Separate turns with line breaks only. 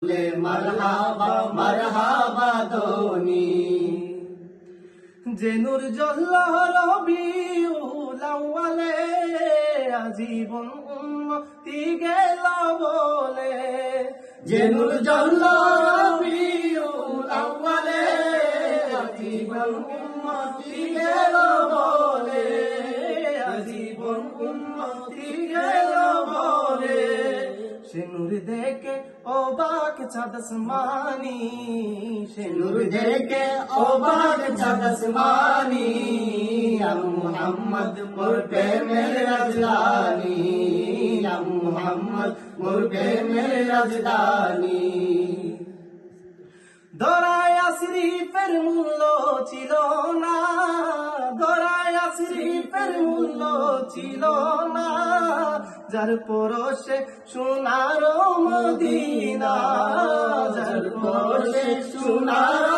মারহাবা মারহাবা ধ্বনি। যে নূর জ্বলল রবিউল আউয়ালে, আজীবন উম্মতি গেল বলে। যে নূর জ্বলল রবিউল আউয়ালে, আজীবন উম্মতি গেল বলে। আজীবন উম্মতি গেল বলে। সে নূর দেখে অবাক চাঁদ আসমানি, সে নূর দেখে অবাক চাঁদ আসমানি। ইয়া মুহাম্মদ মোর প্রেমের রাজধানী, ইয়া মুহাম্মদ মোর প্রেমের রাজধানী। দরায়া শরীফের মূল্য ছিল না, দরায়া শরীফের মূল্য ছিল না। যার পরশে সোনার মদিনা, যার পরশে সোনার